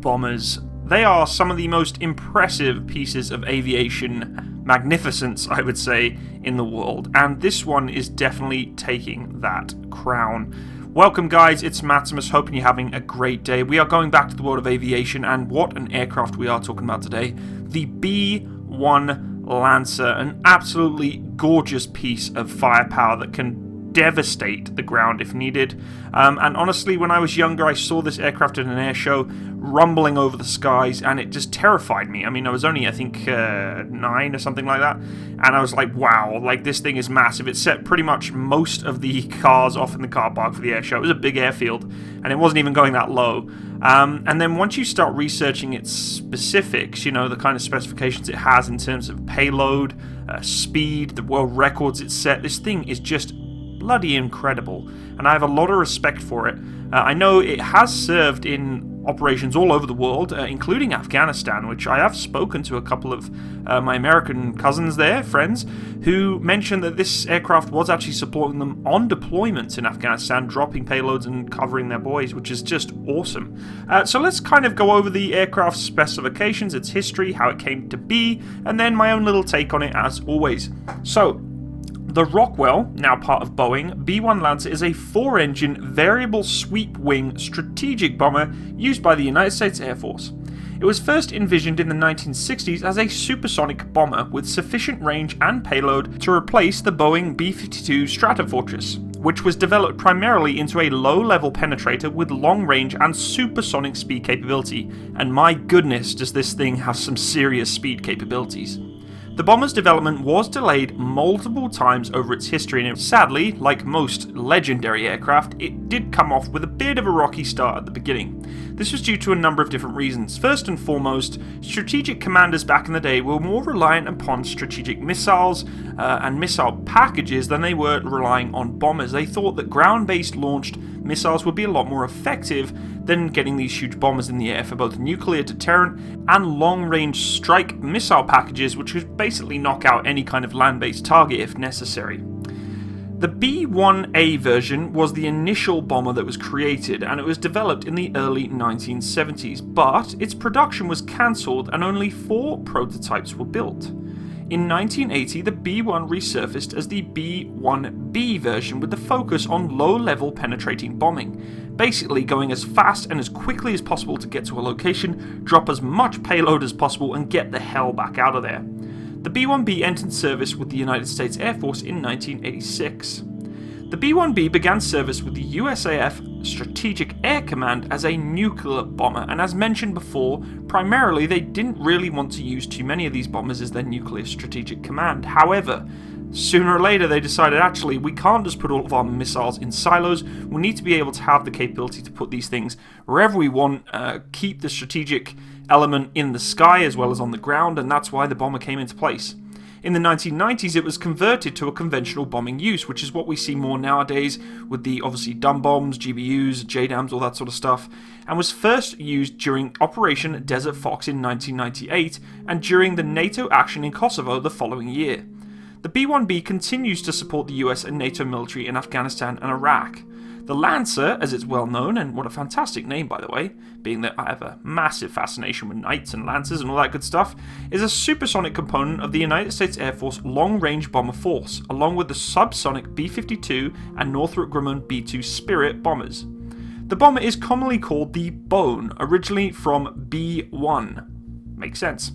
bombers. They are some of the most impressive pieces of aviation magnificence, I would say, in the world, and this one is definitely taking that crown. Welcome guys, it's Maximus, hoping you're having a great day. We are going back to the world of aviation, and what an aircraft we are talking about today. The B-1 Lancer, an absolutely gorgeous piece of firepower that can devastate the ground if needed. And honestly, when I was younger, I saw this aircraft at an air show rumbling over the skies, and it just terrified me. I mean, I was only, I think, 9 or something like that, and I was like, wow, like, this thing is massive. It set pretty much most of the cars off in the car park for the air show. It was a big airfield, and it wasn't even going that low. And then once you start researching its specifics, you know, the kind of specifications it has in terms of payload, speed, the world records it set, this thing is just bloody incredible, and I have a lot of respect for it. I know it has served in operations all over the world, including Afghanistan, which I have spoken to a couple of my American cousins there, friends, who mentioned that this aircraft was actually supporting them on deployments in Afghanistan, dropping payloads and covering their boys, which is just awesome. So let's kind of go over the aircraft's specifications, its history, how it came to be, and then my own little take on it as always. So, the Rockwell, now part of Boeing, B-1 Lancer is a 4-engine, variable sweep-wing strategic bomber used by the United States Air Force. It was first envisioned in the 1960s as a supersonic bomber with sufficient range and payload to replace the Boeing B-52 Stratofortress, which was developed primarily into a low-level penetrator with long-range and supersonic speed capability, and my goodness does this thing have some serious speed capabilities. The bomber's development was delayed multiple times over its history, and sadly, like most legendary aircraft, it did come off with a bit of a rocky start at the beginning. This was due to a number of different reasons. First and foremost, strategic commanders back in the day were more reliant upon strategic missiles and missile packages than they were relying on bombers. They thought that ground-based launched missiles would be a lot more effective than getting these huge bombers in the air for both nuclear deterrent and long-range strike missile packages, which would basically knock out any kind of land-based target if necessary. The B-1A version was the initial bomber that was created, and it was developed in the early 1970s, but its production was cancelled and only 4 prototypes were built. In 1980, the B-1 resurfaced as the B-1B version with the focus on low-level penetrating bombing, basically going as fast and as quickly as possible to get to a location, drop as much payload as possible, and get the hell back out of there. The B-1B entered service with the United States Air Force in 1986. The B-1B began service with the USAF Strategic Air Command as a nuclear bomber, and as mentioned before, primarily they didn't really want to use too many of these bombers as their nuclear strategic command. However, sooner or later they decided, actually, we can't just put all of our missiles in silos, we need to be able to have the capability to put these things wherever we want, keep the strategic element in the sky as well as on the ground, and that's why the bomber came into place. In the 1990s, it was converted to a conventional bombing use, which is what we see more nowadays with the, obviously, dumb bombs, GBUs, JDAMs, all that sort of stuff, and was first used during Operation Desert Fox in 1998 and during the NATO action in Kosovo the following year. The B-1B continues to support the US and NATO military in Afghanistan and Iraq. The Lancer, as it's well known, and what a fantastic name by the way, being that I have a massive fascination with knights and lancers and all that good stuff, is a supersonic component of the United States Air Force Long-Range Bomber Force, along with the subsonic B-52 and Northrop Grumman B-2 Spirit bombers. The bomber is commonly called the Bone, originally from B-1. Makes sense.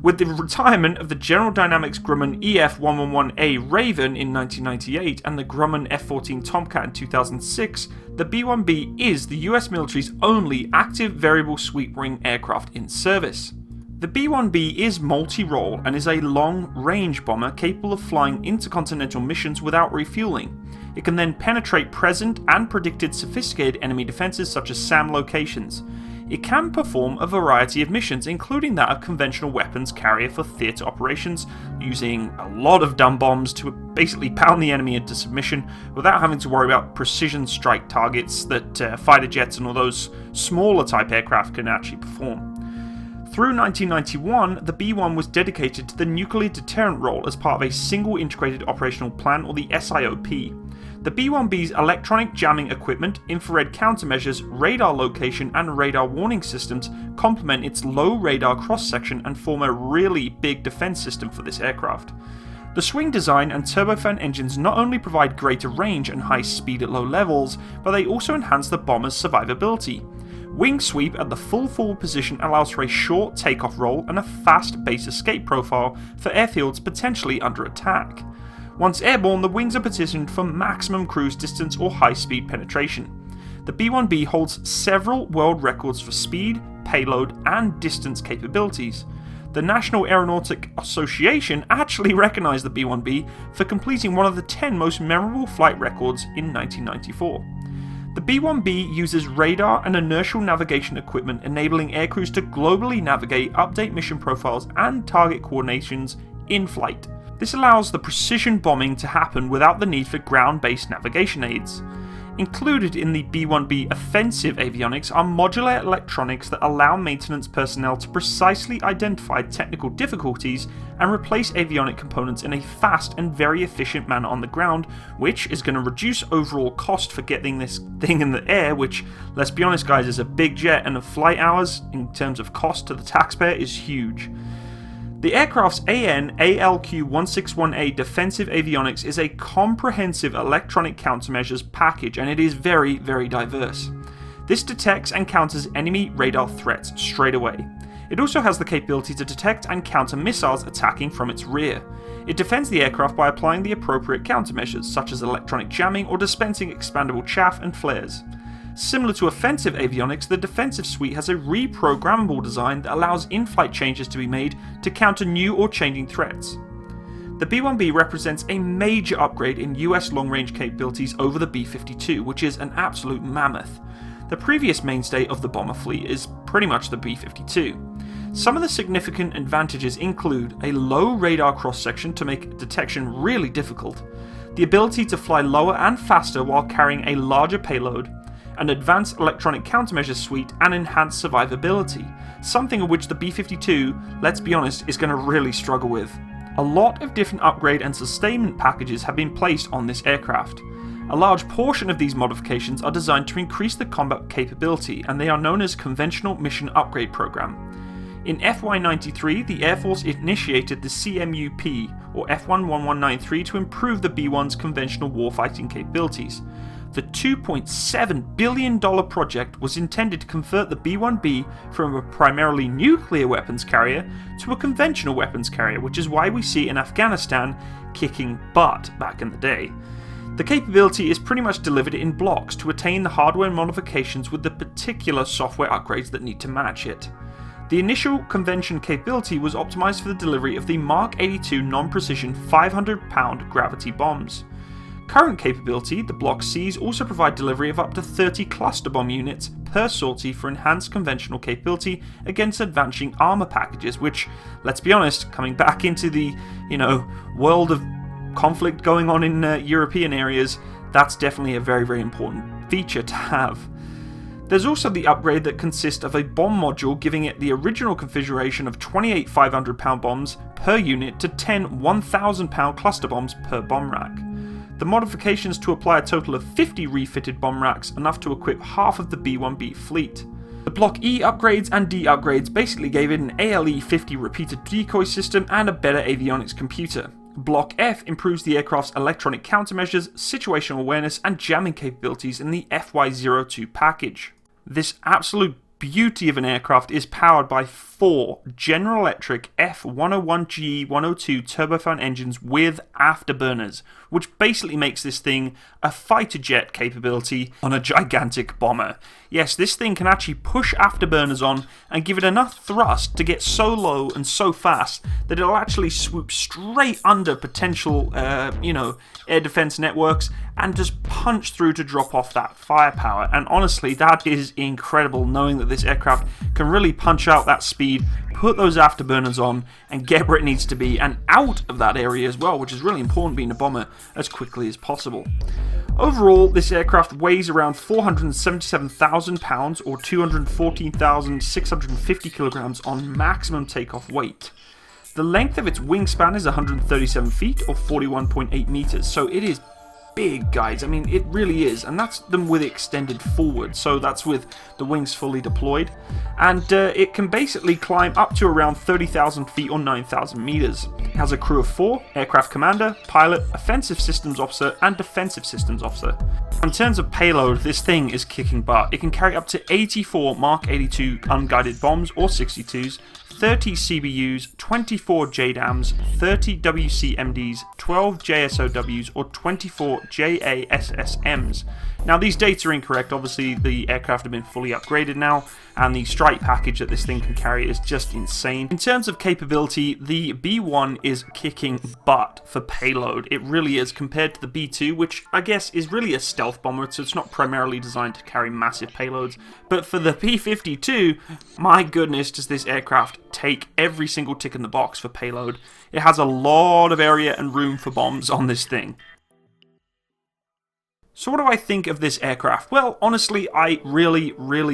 With the retirement of the General Dynamics Grumman EF-111A Raven in 1998 and the Grumman F-14 Tomcat in 2006, the B-1B is the US military's only active variable sweep-wing aircraft in service. The B-1B is multi-role and is a long-range bomber capable of flying intercontinental missions without refueling. It can then penetrate present and predicted sophisticated enemy defenses such as SAM locations. It can perform a variety of missions, including that of conventional weapons carrier for theatre operations, using a lot of dumb bombs to basically pound the enemy into submission without having to worry about precision strike targets that fighter jets and all those smaller type aircraft can actually perform. Through 1991, the B-1 was dedicated to the nuclear deterrent role as part of a single integrated operational plan, or the SIOP. The B-1B's electronic jamming equipment, infrared countermeasures, radar location, and radar warning systems complement its low radar cross-section and form a really big defense system for this aircraft. The swing design and turbofan engines not only provide greater range and high speed at low levels, but they also enhance the bomber's survivability. Wing sweep at the full forward position allows for a short takeoff roll and a fast base escape profile for airfields potentially under attack. Once airborne, the wings are positioned for maximum cruise distance or high speed penetration. The B-1B holds several world records for speed, payload, and distance capabilities. The National Aeronautic Association actually recognized the B-1B for completing one of the 10 most memorable flight records in 1994. The B-1B uses radar and inertial navigation equipment, enabling aircrews to globally navigate, update mission profiles, and target coordinations in flight. This allows the precision bombing to happen without the need for ground-based navigation aids. Included in the B-1B offensive avionics are modular electronics that allow maintenance personnel to precisely identify technical difficulties and replace avionic components in a fast and very efficient manner on the ground, which is going to reduce overall cost for getting this thing in the air, which, let's be honest guys, is a big jet, and the flight hours in terms of cost to the taxpayer is huge. The aircraft's AN ALQ-161A defensive avionics is a comprehensive electronic countermeasures package, and it is very, very diverse. This detects and counters enemy radar threats straight away. It also has the capability to detect and counter missiles attacking from its rear. It defends the aircraft by applying the appropriate countermeasures, such as electronic jamming or dispensing expandable chaff and flares. Similar to offensive avionics, the defensive suite has a reprogrammable design that allows in-flight changes to be made to counter new or changing threats. The B-1B represents a major upgrade in US long-range capabilities over the B-52, which is an absolute mammoth. The previous mainstay of the bomber fleet is pretty much the B-52. Some of the significant advantages include a low radar cross-section to make detection really difficult, the ability to fly lower and faster while carrying a larger payload, an advanced electronic countermeasures suite, and enhanced survivability, something of which the B-52, let's be honest, is going to really struggle with. A lot of different upgrade and sustainment packages have been placed on this aircraft. A large portion of these modifications are designed to increase the combat capability, and they are known as Conventional Mission Upgrade Program. In FY93, the Air Force initiated the CMUP, or F11193, to improve the B-1's conventional warfighting capabilities. The $2.7 billion project was intended to convert the B-1B from a primarily nuclear weapons carrier to a conventional weapons carrier, which is why we see in Afghanistan kicking butt back in the day. The capability is pretty much delivered in blocks to attain the hardware modifications with the particular software upgrades that need to match it. The initial convention capability was optimized for the delivery of the Mark 82 non-precision 500-pound gravity bombs. Current capability, the Block Cs also provide delivery of up to 30 cluster bomb units per sortie for enhanced conventional capability against advancing armor packages, which, let's be honest, coming back into the, world of conflict going on in European areas, that's definitely a very, very important feature to have. There's also the upgrade that consists of a bomb module giving it the original configuration of 28 500-pound bombs per unit to 10 1,000-pound cluster bombs per bomb rack. The modifications to apply a total of 50 refitted bomb racks, enough to equip half of the B-1B fleet. The Block E upgrades and D upgrades basically gave it an ALE-50 repeated decoy system and a better avionics computer. Block F improves the aircraft's electronic countermeasures, situational awareness, and jamming capabilities in the FY02 package. This absolute beauty of an aircraft is powered by 4 General Electric F101GE102 turbofan engines with afterburners, which basically makes this thing a fighter jet capability on a gigantic bomber. Yes, this thing can actually push afterburners on and give it enough thrust to get so low and so fast that it'll actually swoop straight under potential, air defense networks and just punch through to drop off that firepower. And honestly, that is incredible, knowing that this aircraft can really punch out that speed, put those afterburners on, and get where it needs to be, and out of that area as well, which is really important being a bomber, as quickly as possible. Overall, this aircraft weighs around 477,000 pounds or 214,650 kilograms on maximum takeoff weight. The length of its wingspan is 137 feet or 41.8 meters, so it is big, guys. I mean, it really is, and that's them with extended forward, so that's with the wings fully deployed, and it can basically climb up to around 30,000 feet or 9,000 meters. It has a crew of 4, aircraft commander, pilot, offensive systems officer, and defensive systems officer. In terms of payload, this thing is kicking butt. It can carry up to 84 Mark 82 unguided bombs or 62s, 30 CBUs, 24 JDAMs, 30 WCMDs, 12 JSOWs, or 24 JASSMs. Now, these dates are incorrect. Obviously, the aircraft have been fully upgraded now, and the strike package that this thing can carry is just insane. In terms of capability, the B1 is kicking butt for payload. It really is, compared to the B2, which I guess is really a stealth bomber, so it's not primarily designed to carry massive payloads. But for the P-52, my goodness, does this aircraft take every single tick in the box for payload. It has a lot of area and room for bombs on this thing. So what do I think of this aircraft? Well, honestly, I really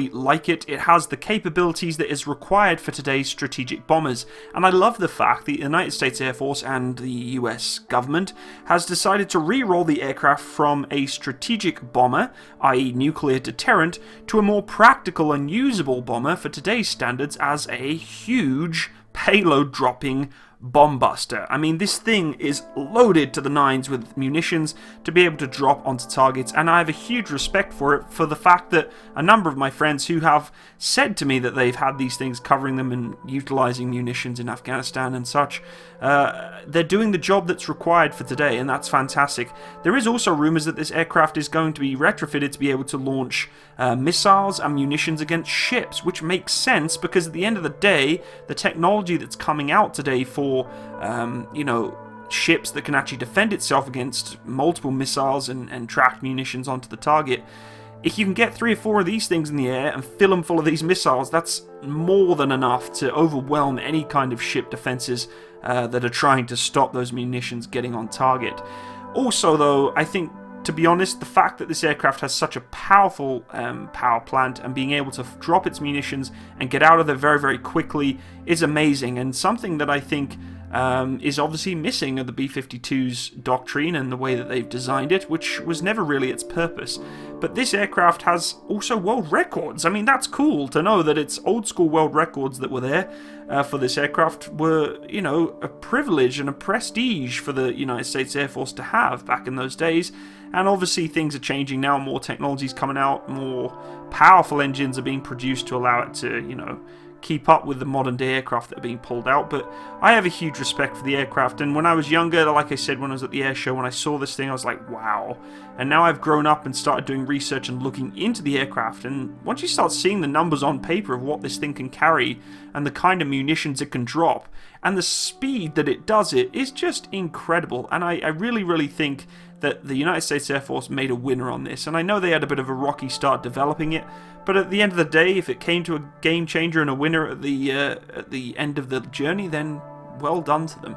like it. It has the capabilities that is required for today's strategic bombers, and I love the fact the United States Air Force and the US government has decided to re-roll the aircraft from a strategic bomber, i.e. nuclear deterrent, to a more practical and usable bomber for today's standards as a huge payload dropping bomb buster. I mean, this thing is loaded to the nines with munitions to be able to drop onto targets, and I have a huge respect for it, for the fact that a number of my friends who have said to me that they've had these things covering them and utilizing munitions in Afghanistan and such, they're doing the job that's required for today, and that's fantastic. There is also rumors that this aircraft is going to be retrofitted to be able to launch missiles and munitions against ships, which makes sense because at the end of the day, the technology that's coming out today for you know, ships that can actually defend itself against multiple missiles and tracked munitions onto the target. If you can get 3 or 4 of these things in the air and fill them full of these missiles, that's more than enough to overwhelm any kind of ship defenses that are trying to stop those munitions getting on target. Also, though, I think, to be honest, the fact that this aircraft has such a powerful power plant and being able to drop its munitions and get out of there very quickly is amazing, and something that I think is obviously missing of the B-52's doctrine and the way that they've designed it, which was never really its purpose. But this aircraft has also world records. I mean, that's cool to know that it's old school world records that were there for this aircraft were, you know, a privilege and a prestige for the United States Air Force to have back in those days. And obviously things are changing now, more technology's coming out, more powerful engines are being produced to allow it to, you know, keep up with the modern day aircraft that are being pulled out. But I have a huge respect for the aircraft, and when I was younger, like I said, when I was at the air show, when I saw this thing, I was like, wow. And now I've grown up and started doing research and looking into the aircraft, and once you start seeing the numbers on paper of what this thing can carry and the kind of munitions it can drop and the speed that it does it is just incredible. And I really think that the United States Air Force made a winner on this, and I know they had a bit of a rocky start developing it, but at the end of the day, if it came to a game changer and a winner at the end of the journey, then well done to them.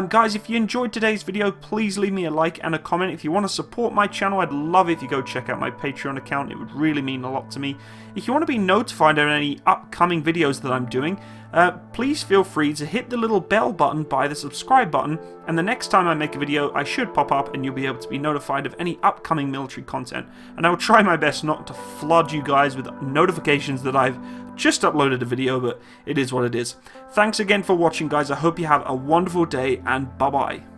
Guys, if you enjoyed today's video, please leave me a like and a comment. If you want to support my channel, I'd love it if you go check out my Patreon account. It would really mean a lot to me. If you want to be notified of any upcoming videos that I'm doing, please feel free to hit the little bell button by the subscribe button, and the next time I make a video, I should pop up and you'll be able to be notified of any upcoming military content. And I will try my best not to flood you guys with notifications that I've just uploaded a video, but it is what it is. Thanks again for watching, guys. I hope you have a wonderful day, and bye-bye.